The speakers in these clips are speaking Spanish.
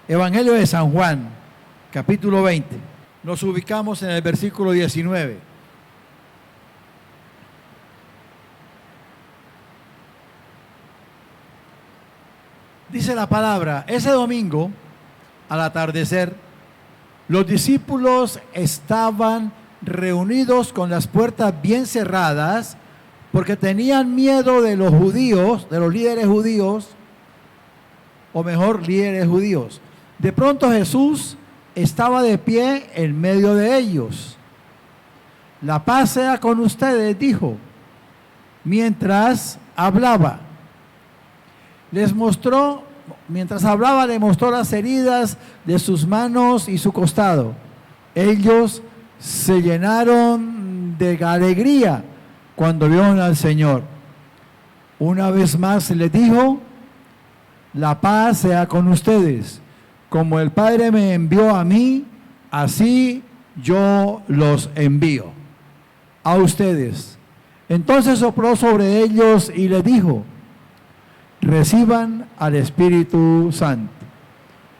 Evangelio de San Juan, capítulo 20. Nos ubicamos en el versículo 19. Dice la palabra: ese domingo, al atardecer, los discípulos estaban reunidos con las puertas bien cerradas porque tenían miedo de los judíos, de los líderes judíos, o mejor, líderes judíos. De pronto Jesús estaba de pie en medio de ellos. La paz sea con ustedes, dijo, mientras hablaba. Mientras hablaba, le mostró las heridas de sus manos y su costado. Ellos se llenaron de alegría cuando vieron al Señor. Una vez más les dijo: la paz sea con ustedes. Como el Padre me envió a mí, así yo los envío a ustedes. Entonces sopló sobre ellos y les dijo: reciban al Espíritu Santo.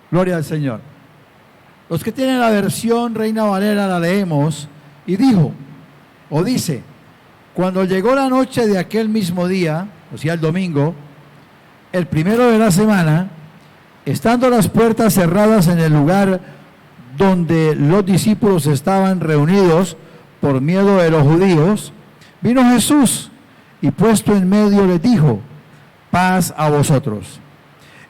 Gloria al Señor. Los que tienen la versión Reina Valera la leemos y dice: cuando llegó la noche de aquel mismo día, o sea el domingo, el primero de la semana, estando las puertas cerradas en el lugar donde los discípulos estaban reunidos por miedo de los judíos, vino Jesús y puesto en medio les dijo: paz a vosotros.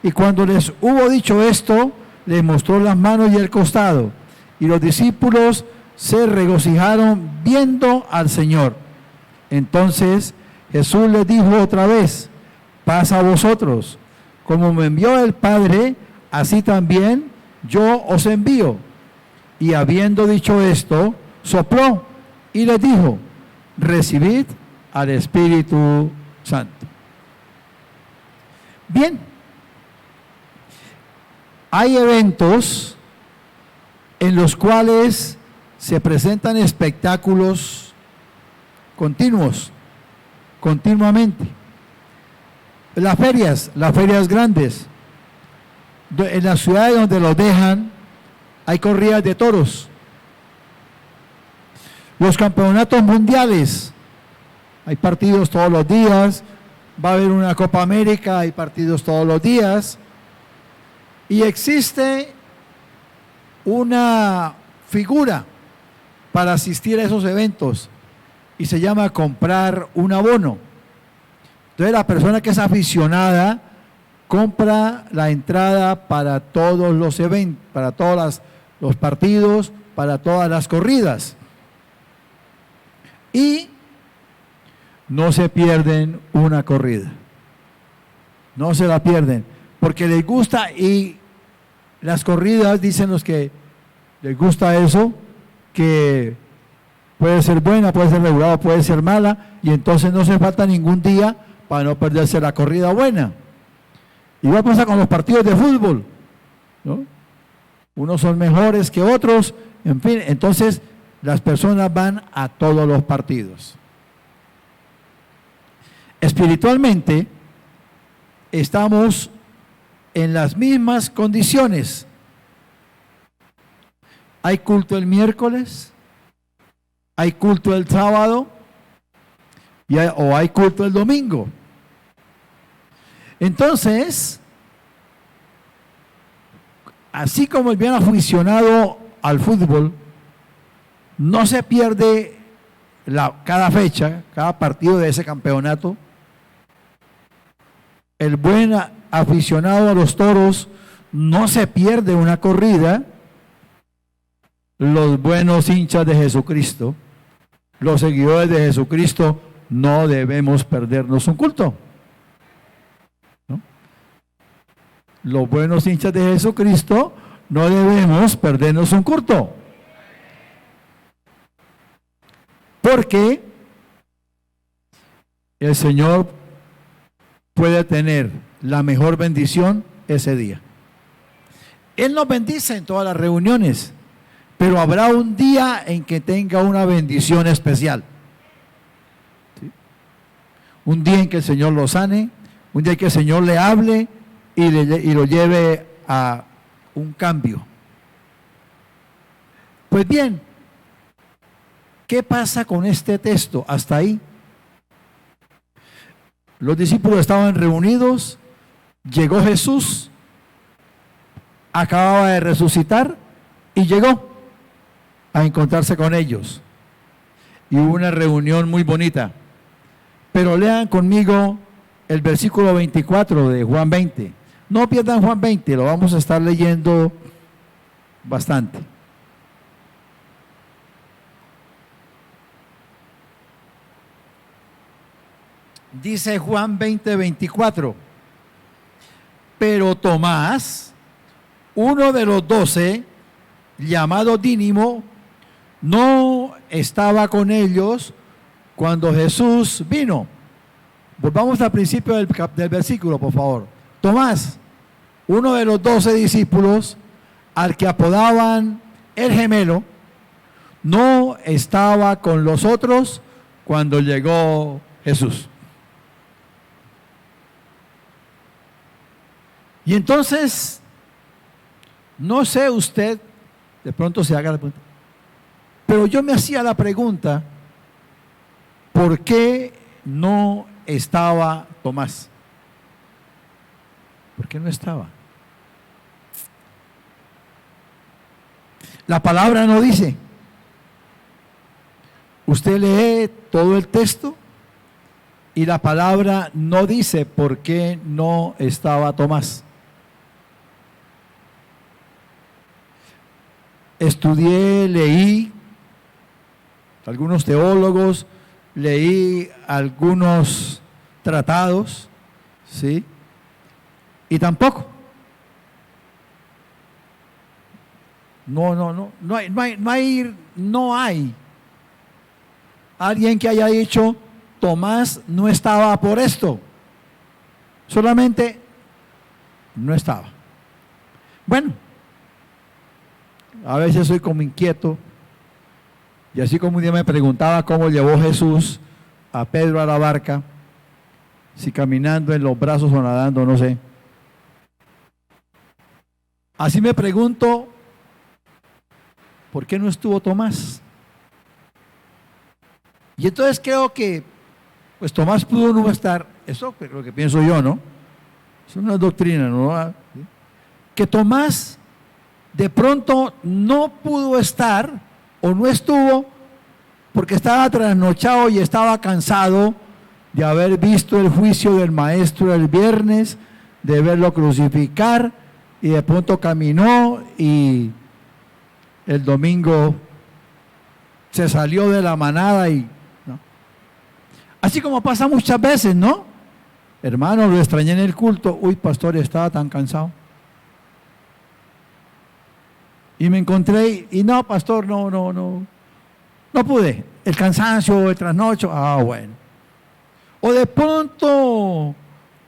Y cuando les hubo dicho esto, les mostró las manos y el costado, y los discípulos se regocijaron viendo al Señor. Entonces Jesús les dijo otra vez: paz a vosotros. Como me envió el Padre, así también yo os envío. Y habiendo dicho esto, sopló y les dijo: recibid al Espíritu Santo. Bien, hay eventos en los cuales se presentan espectáculos continuamente. Las ferias grandes, en las ciudades donde los dejan, hay corridas de toros. Los campeonatos mundiales, hay partidos todos los días. Va a haber una Copa América, hay partidos todos los días. Y existe una figura para asistir a esos eventos y se llama comprar un abono. Entonces la persona que es aficionada compra la entrada para todos los eventos, para todos los partidos, para todas las corridas. Y no se pierden una corrida. No se la pierden, porque les gusta. Y las corridas, dicen los que les gusta eso, que puede ser buena, puede ser regulada, puede ser mala, y entonces no se falta ningún día para no perderse la corrida buena. Igual pasa con los partidos de fútbol, ¿no? Unos son mejores que otros, en fin, entonces las personas van a todos los partidos. Espiritualmente, estamos en las mismas condiciones. Hay culto el miércoles, hay culto el sábado, o hay culto el domingo. Entonces, así como el bien aficionado al fútbol no se pierde cada fecha, cada partido de ese campeonato, el buen aficionado a los toros no se pierde una corrida. Los buenos hinchas de Jesucristo, los seguidores de Jesucristo, no debemos perdernos un culto, ¿no? Los buenos hinchas de Jesucristo no debemos perdernos un culto, porque el Señor puede tener la mejor bendición ese día. Él nos bendice en todas las reuniones, pero habrá un día en que tenga una bendición especial. ¿Sí? Un día en que el Señor lo sane, un día en que el Señor le hable y lo lleve a un cambio. Pues bien, ¿qué pasa con este texto hasta ahí? Los discípulos estaban reunidos, llegó Jesús, acababa de resucitar y llegó a encontrarse con ellos. Y hubo una reunión muy bonita. Pero lean conmigo el versículo 24 de Juan 20. No pierdan Juan 20, lo vamos a estar leyendo bastante. Dice Juan 20, 24. Pero Tomás, uno de los 12, llamado Dídimo, no estaba con ellos cuando Jesús vino. Volvamos al principio del versículo, por favor. Tomás, uno de los 12 discípulos, al que apodaban el gemelo, no estaba con los otros cuando llegó Jesús. Y entonces, no sé usted, de pronto se haga la pregunta, pero yo me hacía la pregunta, ¿por qué no estaba Tomás? ¿Por qué no estaba? La palabra no dice. Usted lee todo el texto y la palabra no dice por qué no estaba Tomás. Estudié, leí algunos teólogos, leí algunos tratados, ¿sí? Y tampoco. No hay alguien que haya dicho Tomás no estaba por esto. Solamente no estaba. Bueno, a veces soy como inquieto. Y así como un día me preguntaba cómo llevó Jesús a Pedro a la barca, si caminando en los brazos o nadando, no sé. Así me pregunto, ¿por qué no estuvo Tomás? Y entonces creo que, pues Tomás pudo no estar, eso es lo que pienso yo, ¿no? Es una doctrina, ¿no? Que Tomás de pronto no pudo estar o no estuvo porque estaba trasnochado y estaba cansado de haber visto el juicio del maestro el viernes, de verlo crucificar, y de pronto caminó y el domingo se salió de la manada y ¿no? Así como pasa muchas veces, ¿no? Hermano, lo extrañé en el culto. Uy, pastor, estaba tan cansado. Y me encontré y no, pastor, no pude. El cansancio, el trasnocho, bueno. O de pronto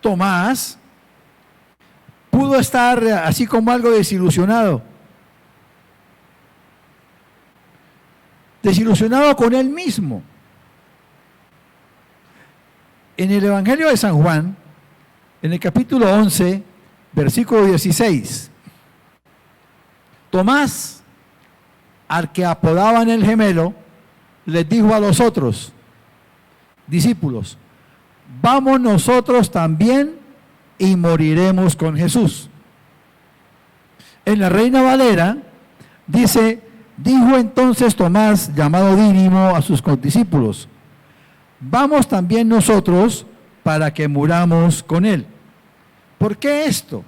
Tomás pudo estar así como algo desilusionado. Desilusionado con él mismo. En el Evangelio de San Juan, en el capítulo 11, versículo 16, Tomás, al que apodaban el gemelo, les dijo a los otros discípulos, vamos nosotros también y moriremos con Jesús. En la Reina Valera dice, dijo entonces Tomás, llamado Dídimo, a sus discípulos, vamos también nosotros para que muramos con él. ¿Por qué esto?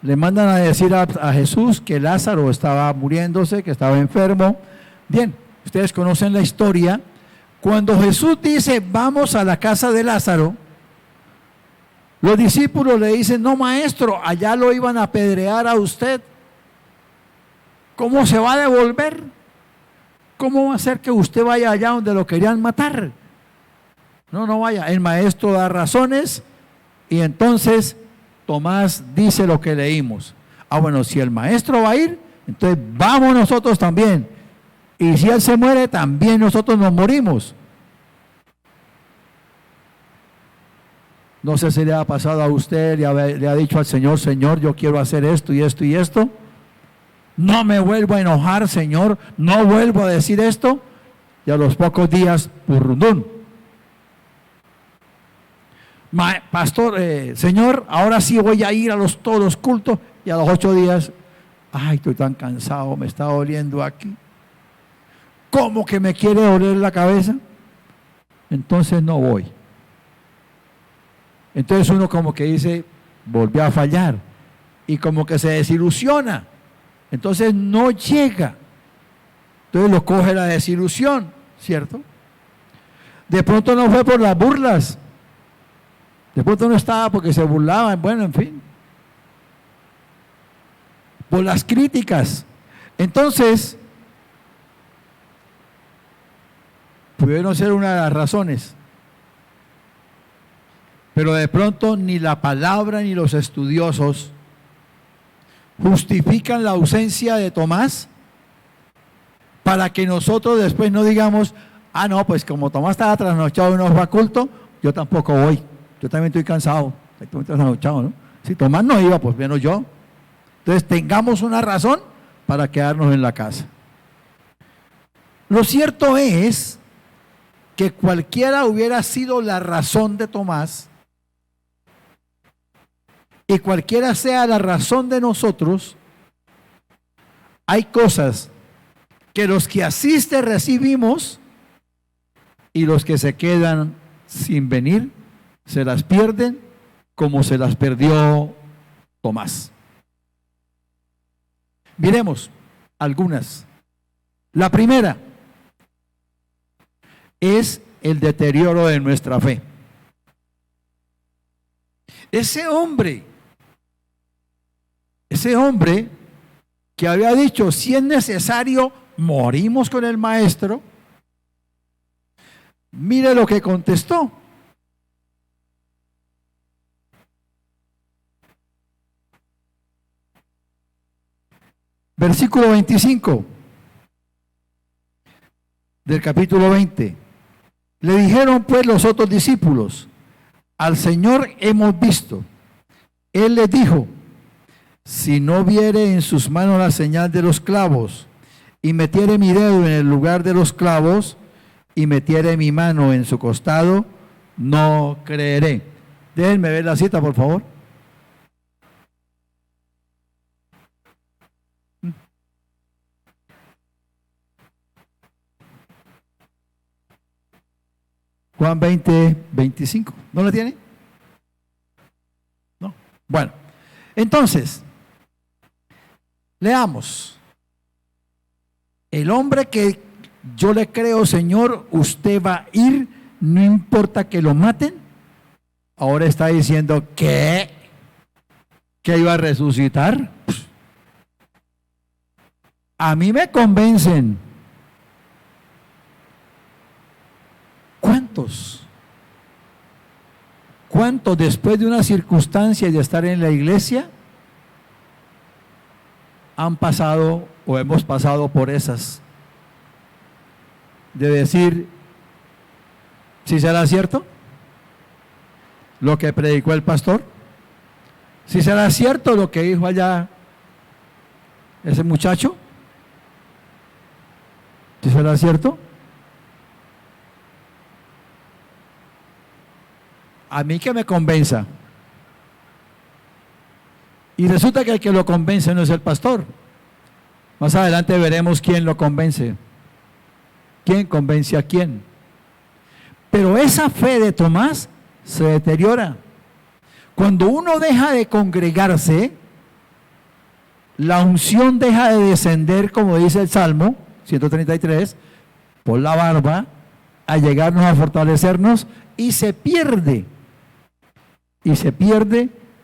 Le mandan a decir a Jesús que Lázaro estaba muriéndose, que estaba enfermo. Bien, ustedes conocen la historia. Cuando Jesús dice, vamos a la casa de Lázaro, los discípulos le dicen, no maestro, allá lo iban a apedrear a usted. ¿Cómo se va a devolver? ¿Cómo va a ser que usted vaya allá donde lo querían matar? No vaya. El maestro da razones y entonces Tomás dice lo que leímos. Bueno, si el maestro va a ir, entonces vamos nosotros también. Y si él se muere, también nosotros nos morimos. No sé si le ha pasado a usted, le ha dicho al Señor, Señor, yo quiero hacer esto y esto y esto. No me vuelvo a enojar, Señor, no vuelvo a decir esto. Y a los pocos días, purrundún. Pastor, Señor, ahora sí voy a ir a todos los cultos. Y a los 8 días, ay, estoy tan cansado, me está doliendo aquí. ¿Cómo que me quiere doler la cabeza? Entonces no voy. Entonces uno como que dice, volvió a fallar. Y como que se desilusiona. Entonces no llega. Entonces lo coge la desilusión, ¿cierto? De pronto no fue por las burlas. De pronto no estaba porque se burlaban, bueno, en fin. Por las críticas. Entonces, pudieron ser una de las razones. Pero de pronto ni la palabra ni los estudiosos justifican la ausencia de Tomás para que nosotros después no digamos, ah, no, pues como Tomás estaba trasnochado y no fue a culto, yo tampoco voy. Yo también estoy cansado, estoy trasnochado, ¿no? Si Tomás no iba, pues menos yo. Entonces tengamos una razón para quedarnos en la casa. Lo cierto es que cualquiera hubiera sido la razón de Tomás y cualquiera sea la razón de nosotros, hay cosas que los que asisten recibimos y los que se quedan sin venir se las pierden como se las perdió Tomás. Miremos algunas. La primera es el deterioro de nuestra fe. Ese hombre que había dicho, si es necesario, morimos con el maestro, mire lo que contestó. Versículo 25 del capítulo 20. Le dijeron pues los otros discípulos, al Señor hemos visto. Él les dijo, si no viere en sus manos la señal de los clavos, y metiere mi dedo en el lugar de los clavos, y metiere mi mano en su costado, no creeré. Déjenme ver la cita, por favor. Juan 20, 25. ¿No la tiene? No. Bueno, entonces, leamos. El hombre que yo le creo, Señor, usted va a ir, no importa que lo maten. Ahora está diciendo que iba a resucitar. A mí me convencen. ¿Cuántos después de una circunstancia y de estar en la iglesia han pasado o hemos pasado por esas? De decir, ¿si será cierto lo que predicó el pastor? ¿Si será cierto lo que dijo allá ese muchacho? ¿Si será cierto? A mí que me convenza. Y resulta que el que lo convence no es el pastor. Más adelante veremos quién lo convence. ¿Quién convence a quién? Pero esa fe de Tomás se deteriora. Cuando uno deja de congregarse, la unción deja de descender, como dice el Salmo 133, por la barba, a llegarnos a fortalecernos, y se pierde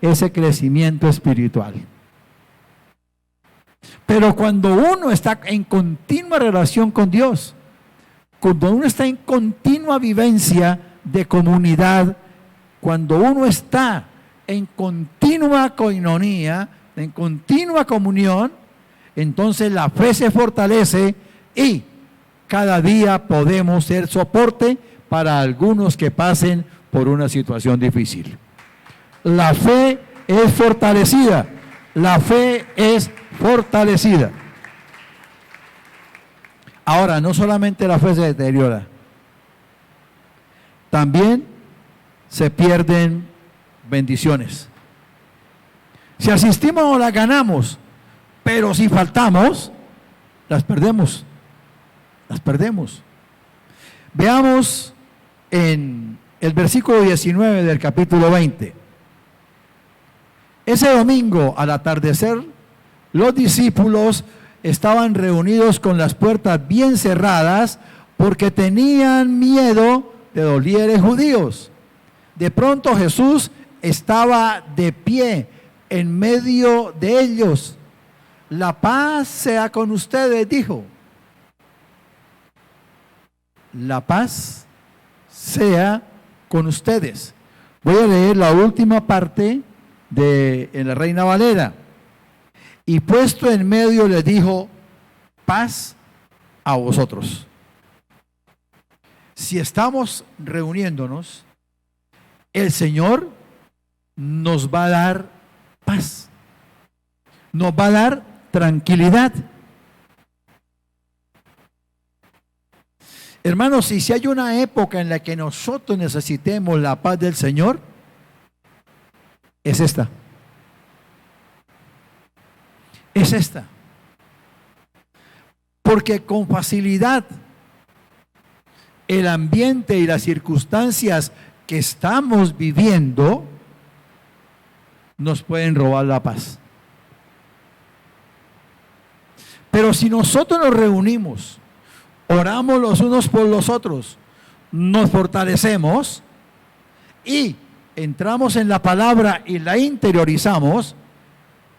ese crecimiento espiritual. Pero cuando uno está en continua relación con Dios, cuando uno está en continua vivencia de comunidad, cuando uno está en continua coinonía, en continua comunión, entonces la fe se fortalece y cada día podemos ser soporte para algunos que pasen por una situación difícil. la fe es fortalecida. La fe es fortalecida. Ahora, no solamente la fe se deteriora, también se pierden bendiciones. Si asistimos o las ganamos, pero si faltamos, las perdemos. Las perdemos. Veamos en el versículo 19 del capítulo 20. Ese domingo, al atardecer, los discípulos estaban reunidos con las puertas bien cerradas porque tenían miedo de los líderes judíos. De pronto Jesús estaba de pie en medio de ellos. La paz sea con ustedes, dijo. La paz sea con ustedes. Voy a leer la última parte en la Reina Valera. Y puesto en medio les dijo, paz a vosotros. Si estamos reuniéndonos, el Señor nos va a dar paz, nos va a dar tranquilidad. Hermanos, y si hay una época en la que nosotros necesitemos la paz del Señor, es esta. Es esta. Porque con facilidad el ambiente y las circunstancias que estamos viviendo nos pueden robar la paz. Pero si nosotros nos reunimos, oramos los unos por los otros, nos fortalecemos y entramos en la palabra y la interiorizamos,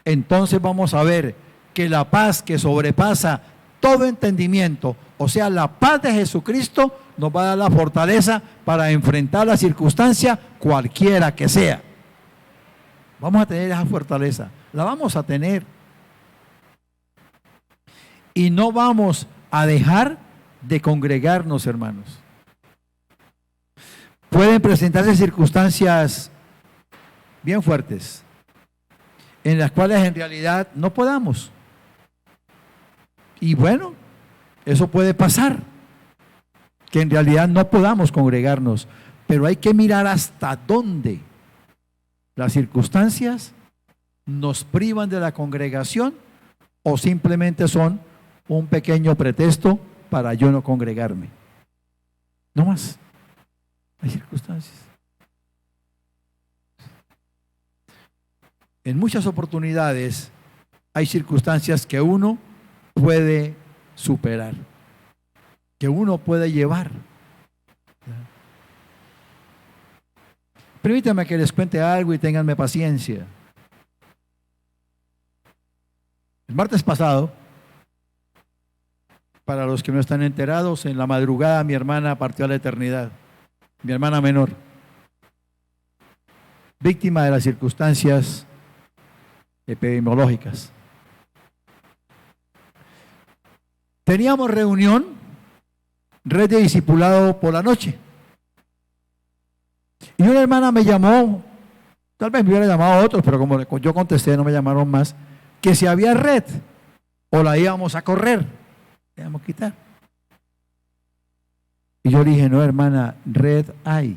entonces vamos a ver que la paz que sobrepasa todo entendimiento, o sea, la paz de Jesucristo, nos va a dar la fortaleza para enfrentar la circunstancia cualquiera que sea. Vamos a tener esa fortaleza, la vamos a tener. Y no vamos a dejar de congregarnos, hermanos. Pueden presentarse circunstancias bien fuertes, en las cuales en realidad no podamos. Y bueno, eso puede pasar, que en realidad no podamos congregarnos, pero hay que mirar hasta dónde las circunstancias nos privan de la congregación o simplemente son un pequeño pretexto para yo no congregarme. No más. Hay circunstancias. En muchas oportunidades hay circunstancias que uno puede superar, que uno puede llevar. Permítanme que les cuente algo y ténganme paciencia. El martes pasado, para los que no están enterados, en la madrugada mi hermana partió a la eternidad, mi hermana menor, víctima de las circunstancias epidemiológicas. Teníamos reunión, red de discipulado por la noche. Y una hermana me llamó, tal vez me hubiera llamado a otros, pero como yo contesté, no me llamaron más, que si había red o la íbamos a correr, la íbamos a quitar. Y yo dije, no, hermana, red hay.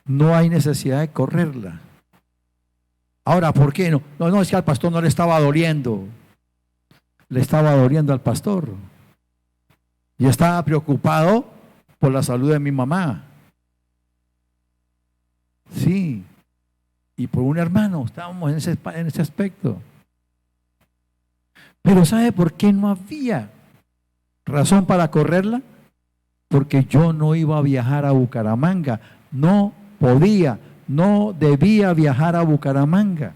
No hay necesidad de correrla. Ahora, ¿por qué no? No, es que al pastor no le estaba doliendo. Le estaba doliendo al pastor. Y estaba preocupado por la salud de mi mamá. Sí. Y por un hermano, estábamos en ese aspecto. Pero ¿sabe por qué no había razón para correrla? Porque yo no iba a viajar a Bucaramanga. No podía, no debía viajar a Bucaramanga.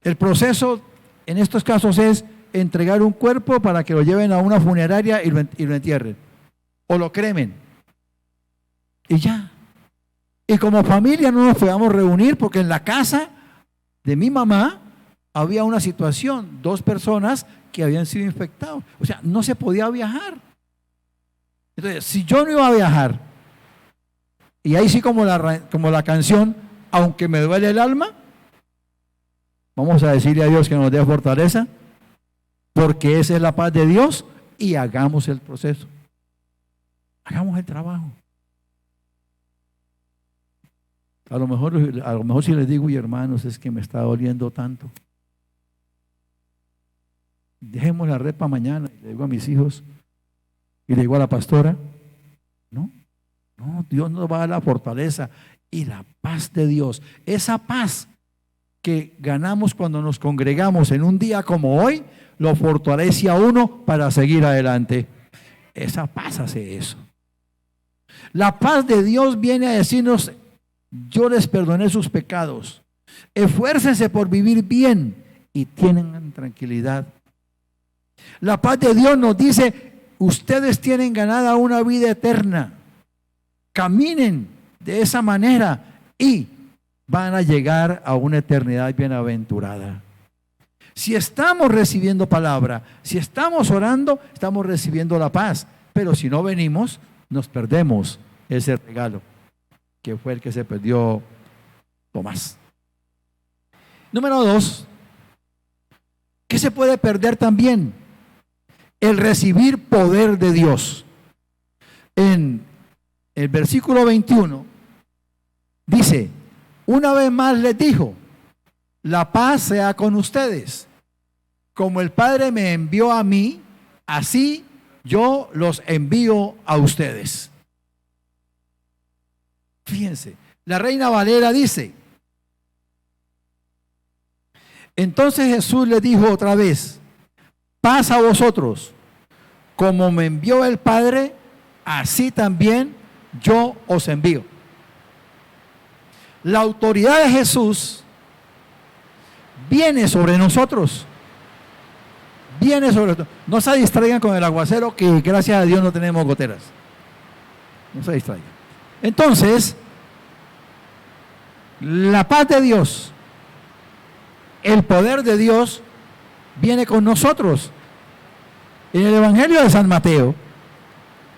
El proceso en estos casos es entregar un cuerpo para que lo lleven a una funeraria y lo entierren. O lo cremen. Y ya. Y como familia no nos podíamos reunir porque en la casa de mi mamá había una situación, 2 personas que habían sido infectados. O sea, no se podía viajar. Entonces, si yo no iba a viajar, y ahí sí como la canción, aunque me duele el alma, vamos a decirle a Dios que nos dé fortaleza, porque esa es la paz de Dios, y hagamos el proceso. Hagamos el trabajo. A lo mejor si les digo, y hermanos, es que me está doliendo tanto. Dejemos la red para mañana, y le digo a mis hijos, y le digo a la pastora, no, Dios nos va a dar la fortaleza y la paz de Dios. Esa paz que ganamos cuando nos congregamos en un día como hoy, lo fortalece a uno para seguir adelante. Esa paz hace eso. La paz de Dios viene a decirnos, yo les perdoné sus pecados. Esfuércense por vivir bien y tienen tranquilidad. La paz de Dios nos dice, ustedes tienen ganada una vida eterna. Caminen de esa manera y van a llegar a una eternidad bienaventurada. Si estamos recibiendo palabra, si estamos orando, estamos recibiendo la paz. Pero si no venimos, nos perdemos ese regalo, que fue el que se perdió Tomás. Número 2, ¿qué se puede perder también? El recibir poder de Dios. En el versículo 21 dice, una vez más les dijo, la paz sea con ustedes. Como el Padre me envió a mí, así yo los envío a ustedes. Fíjense, la Reina Valera dice, entonces Jesús les dijo otra vez, paz a vosotros, como me envió el Padre, así también yo os envío. La autoridad de Jesús viene sobre nosotros. Viene sobre nosotros. No se distraigan con el aguacero, que gracias a Dios no tenemos goteras. No se distraigan. Entonces, la paz de Dios, el poder de Dios viene con nosotros. En el Evangelio de San Mateo,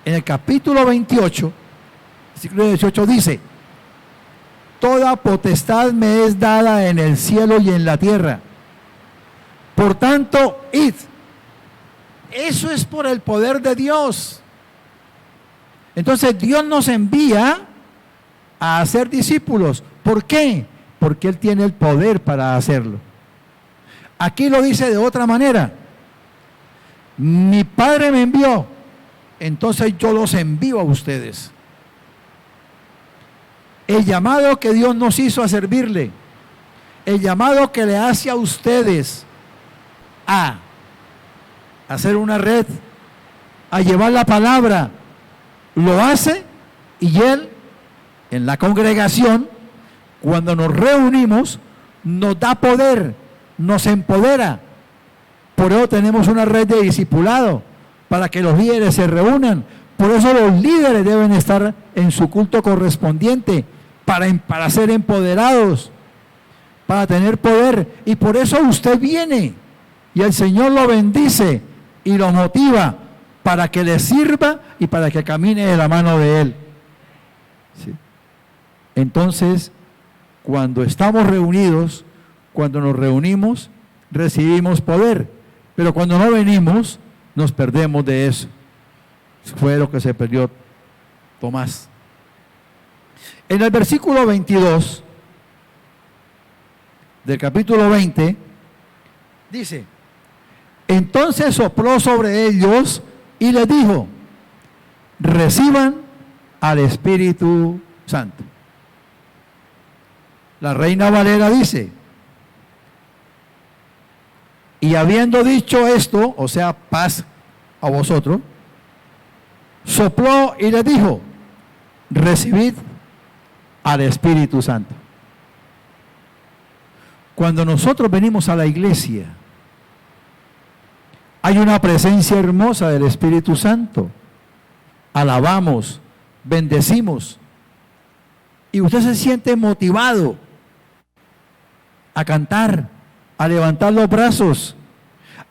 en el capítulo 28, versículo 18 dice, toda potestad me es dada en el cielo y en la tierra. Por tanto, id. Eso es por el poder de Dios. Entonces Dios nos envía a hacer discípulos. ¿Por qué? Porque Él tiene el poder para hacerlo. Aquí lo dice de otra manera. Mi Padre me envió, entonces yo los envío a ustedes. El llamado que Dios nos hizo a servirle, el llamado que le hace a ustedes a hacer una red, a llevar la palabra, lo hace, y Él en la congregación, cuando nos reunimos, nos da poder, nos empodera. Por eso tenemos una red de discipulado, para que los líderes se reúnan. Por eso los líderes deben estar en su culto correspondiente, para ser empoderados, para tener poder. Y por eso usted viene, y el Señor lo bendice y lo motiva para que le sirva y para que camine de la mano de Él. ¿Sí? Entonces, cuando estamos reunidos, cuando nos reunimos, recibimos poder. Pero cuando no venimos, nos perdemos de eso. Fue lo que se perdió Tomás. En el versículo 22 del capítulo 20, dice, entonces sopló sobre ellos y les dijo, reciban al Espíritu Santo. La Reina Valera dice, y habiendo dicho esto, o sea, paz a vosotros, sopló y les dijo, recibid al Espíritu Santo. Cuando nosotros venimos a la iglesia, hay una presencia hermosa del Espíritu Santo. Alabamos, bendecimos, y usted se siente motivado a cantar, a levantar los brazos.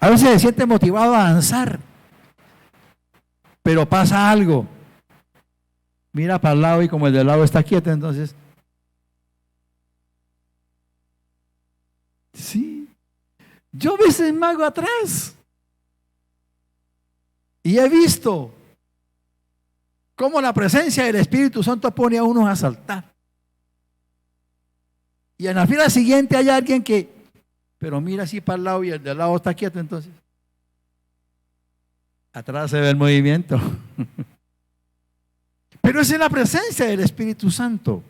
A veces se siente motivado a danzar, pero pasa algo. mira para el lado y como el del lado está quieto, entonces, sí, yo a veces me hago atrás y he visto cómo la presencia del Espíritu Santo pone a unos a saltar. Y en la fila siguiente hay alguien que, pero mira así para el lado y el del lado está quieto, entonces atrás se ve el movimiento. Pero es en la presencia del Espíritu Santo.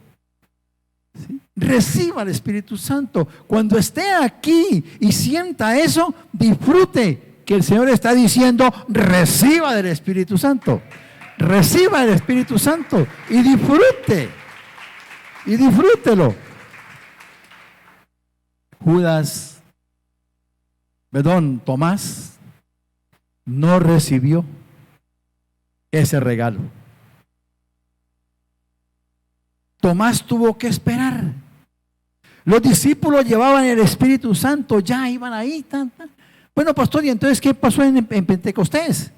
¿Sí? Reciba el Espíritu Santo. Cuando esté aquí y sienta eso, disfrute que el Señor está diciendo, reciba del Espíritu Santo. Reciba el Espíritu Santo y disfrute. Y disfrútelo. Tomás no recibió ese regalo. Tomás tuvo que esperar. Los discípulos llevaban el Espíritu Santo, ya iban ahí. Bueno, pastor, ¿y entonces qué pasó en Pentecostés?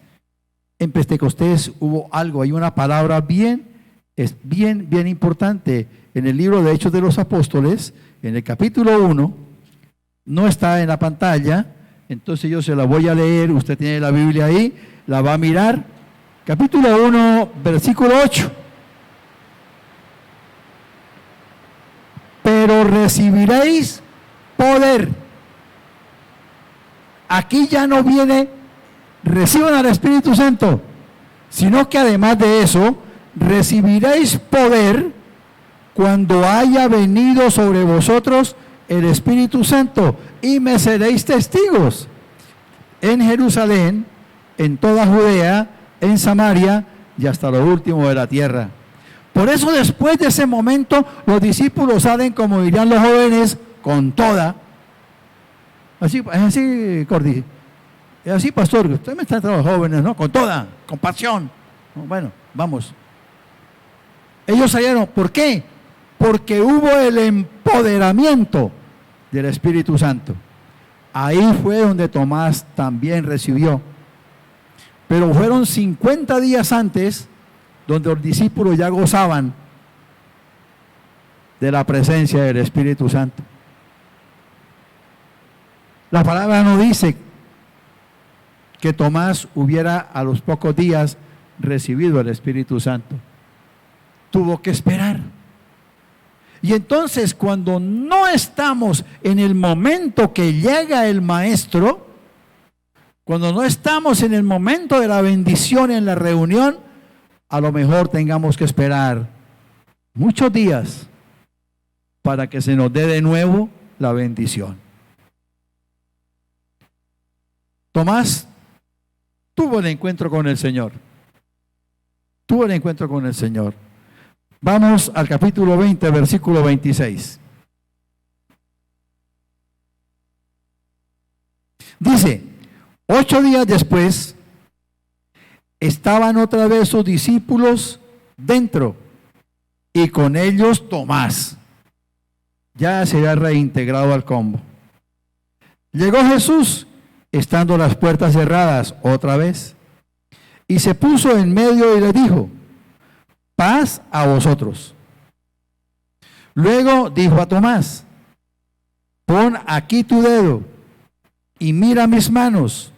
En Pentecostés hubo algo, hay una palabra bien importante en el libro de Hechos de los Apóstoles, en el capítulo 1, no está en la pantalla, entonces yo se la voy a leer, usted tiene la Biblia ahí, la va a mirar, capítulo 1, versículo 8. Pero recibiréis poder. Aquí ya no viene, reciban al Espíritu Santo, sino que además de eso, recibiréis poder cuando haya venido sobre vosotros el Espíritu Santo, y me seréis testigos en Jerusalén, en toda Judea, en Samaria y hasta lo último de la tierra. Por eso después de ese momento los discípulos salen, como dirían los jóvenes, con toda. Así, Cordy. Es así, pastor, usted me está entrando los jóvenes, ¿no? Con toda, con pasión. Bueno, vamos. Ellos salieron, ¿por qué? Porque hubo el empoderamiento del Espíritu Santo. Ahí fue donde Tomás también recibió. Pero fueron 50 días antes donde los discípulos ya gozaban de la presencia del Espíritu Santo. La palabra no dice que Tomás hubiera a los pocos días recibido el Espíritu Santo. Tuvo que esperar. Y entonces, cuando no estamos en el momento que llega el Maestro, cuando no estamos en el momento de la bendición en la reunión, a lo mejor tengamos que esperar muchos días para que se nos dé de nuevo la bendición. Tomás tuvo el encuentro con el Señor. Tuvo el encuentro con el Señor. Vamos al capítulo 20, versículo 26. Dice, 8 días después, estaban otra vez sus discípulos dentro, y con ellos Tomás. Ya se había reintegrado al combo. Llegó Jesús, estando las puertas cerradas otra vez, y se puso en medio y le dijo, paz a vosotros. Luego dijo a Tomás, pon aquí tu dedo y mira mis manos,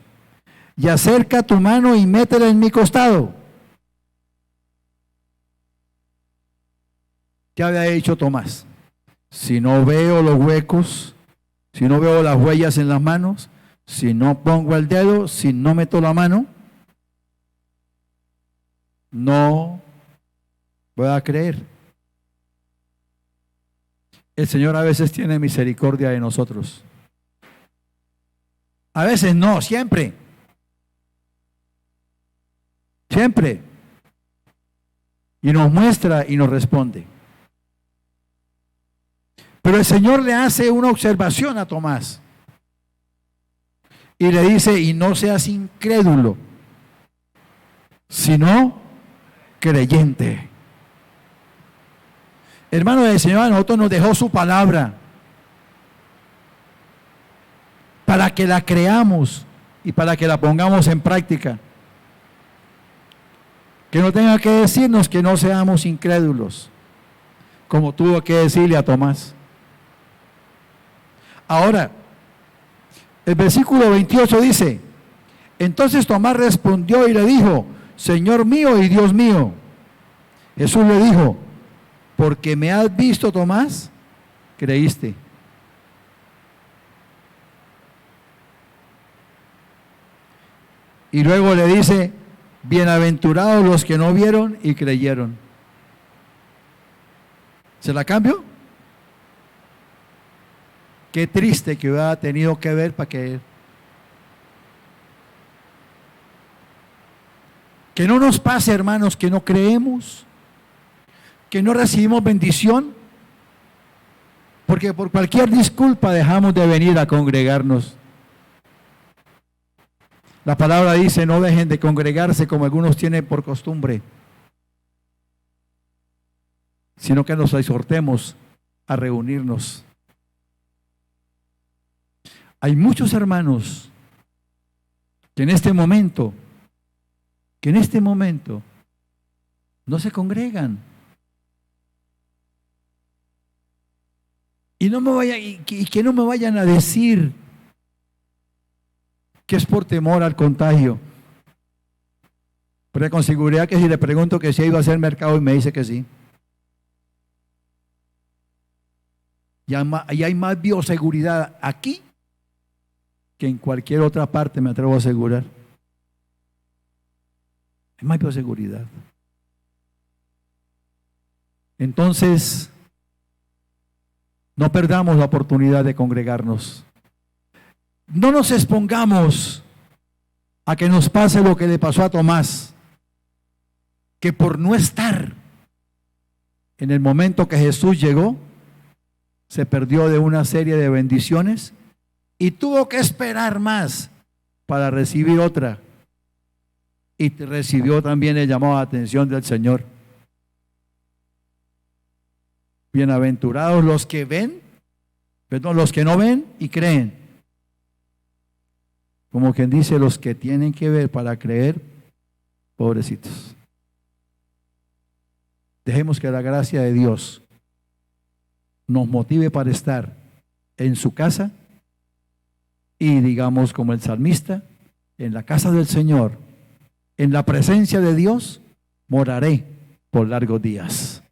y acerca tu mano y métela en mi costado. ¿Qué había hecho Tomás? Si no veo los huecos, si no veo las huellas en las manos, si no pongo el dedo, si no meto la mano, no voy a creer. El Señor a veces tiene misericordia de nosotros. A veces no, siempre. Siempre. Y nos muestra y nos responde. Pero el Señor le hace una observación a Tomás. Y le dice, y no seas incrédulo, sino creyente. Hermano, el Señor a nosotros nos dejó su palabra para que la creamos y para que la pongamos en práctica. que no tenga que decirnos que no seamos incrédulos, como tuvo que decirle a Tomás. Ahora, el versículo 28 dice: entonces Tomás respondió y le dijo: Señor mío y Dios mío. Jesús le dijo: porque me has visto, Tomás, creíste. Y luego le dice: bienaventurados los que no vieron y creyeron. ¿Se la cambio? Qué triste que hubiera tenido que ver para que no nos pase, hermanos, que no creemos, que no recibimos bendición, porque por cualquier disculpa dejamos de venir a congregarnos. La palabra dice: no dejen de congregarse como algunos tienen por costumbre, sino que nos exhortemos a reunirnos. Hay muchos hermanos que en este momento no se congregan. Y que no me vayan a decir que es por temor al contagio. Pero con seguridad que si le pregunto que si ha ido a hacer mercado y me dice que sí. Y hay más bioseguridad aquí que en cualquier otra parte, me atrevo a asegurar. Hay más bioseguridad. Entonces, no perdamos la oportunidad de congregarnos. No nos expongamos a que nos pase lo que le pasó a Tomás, que por no estar en el momento que Jesús llegó, se perdió de una serie de bendiciones y tuvo que esperar más para recibir otra. Y recibió también el llamado de atención del Señor. Bienaventurados los que los que no ven y creen. Como quien dice, los que tienen que ver para creer, pobrecitos. Dejemos que la gracia de Dios nos motive para estar en su casa y, digamos, como el salmista, en la casa del Señor, en la presencia de Dios, moraré por largos días.